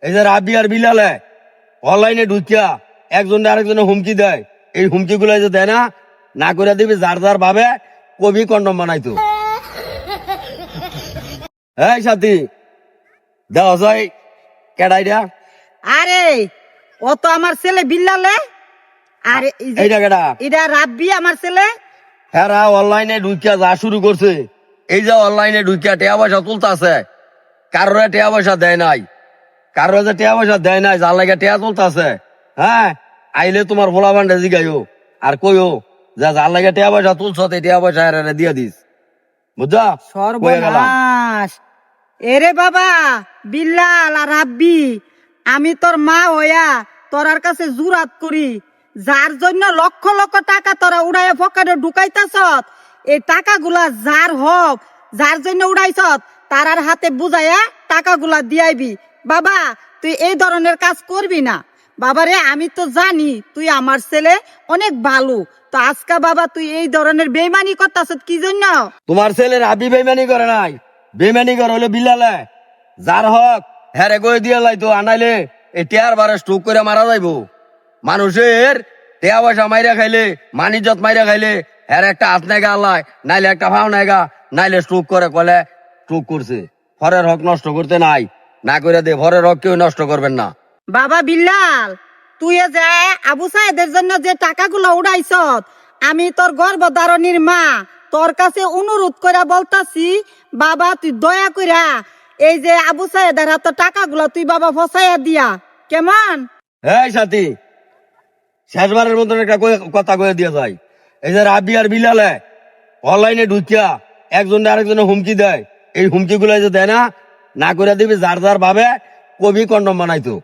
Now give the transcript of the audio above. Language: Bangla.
এই যে রাব্বি আর বিলালে অনলাইনে ঢুকিয়া একজন আরেকজনে হুমকি দেয়, এই হুমকি গুলো যে দেয় না করে দিবি যার যার ভাবে কবি কন্ডম বানাইতো। এই সাথী দেওয়া যায় কেডাইটা? আরে ও তো আমার ছেলে বিল্লালে। আর এইটা কেডা? এটা রাব্বি আমার ছেলে। হেরা অনলাইনে ঢুকিয়া যা শুরু করছে, এই যে অনলাইনে ঢুকিয়া টেয়া পয়সা তুলতাছে, কারোর টেয়া পয়সা দেয় নাই, কারোর যে টেয়া পয়সা দেয় নাই, যার লাগে টেয়া তুলতাছে, হ্যাঁ আইলে তোমার ভোলা ভান্ডে জিগাইও আর কইও যে যার লাগে টেয়া পয়সা তুলছ টেয়া পয়সা এরা দিয়ে দিস, বুঝছা? কইয়া গেলাম। সর্বনাশ। এরে বাবা বিল্লাল আর রাব্বি, আমি তোর মা হইয়া তোরার কাছে জুরাত করি, যার জন্য লক্ষ লক্ষ টাকা তোরা উড়াইয়া পকেটে ঢুকাইতাছ, এই টাকাগুলা যার হক, যার জন্য উড়াইছত তারার হাতে বুঝাইয়া টাকাগুলা দিয়াইবি। বাবা তুই এই ধরনের কাজ করবি না। বাবারে আমি তো জানি তুই আমার ছেলে অনেক ভালো, তো আজকা বাবা তুই এই ধরনের বেইমানি করতাছ কি জন্য? তোমার ছেলে রাব্বি বেমানি করে নাই, বেমানি করে হলে বিলালে যার হক হ্যারে গয়ে দিয়ে লাইতো, আনাইলে এই টেয়ার বারে স্ট্রোক করে মারা যাইবো। মানুষের টেয়া পয়সা মাইরা খাইলে, মানিজত মাইরা খাইলে হ্যার একটা হাত নেগা আল্লাহ, নাইলে একটা ভাও নেগা, নাইলে স্ট্রোক করে কলে স্ট্রোক করছে। ফরের হক নষ্ট করতে নাই, না করে দে, ফরের হক কেউ নষ্ট করবেন না। বাবা বিল্লাল, তুই যে আবু সাইদের জন্য যে টাকাগুলো উড়াইছ, আমি তোর গর্ভধারণীর মা তোর কাছে অনুরোধ করে বলতাছি, বাবা তুই দয়া কইরা এই যে আবু সাইদের হাতে টাকাগুলো তুই বাবা ফসাইয়া দিয়া, কেমন? এই সাথী শেষবারের মতন একটা কথা কয়ে দিয়ে যায়, এই যে রাব্বি আর বিলালে অনলাইনে ঢুকিয়া একজন আরেকজনে হুমকি দেয়, এই হুমকি গুলো যে দেয় না করে দিবি যার যার ভাবে কবি কন্ডম বানাইতো।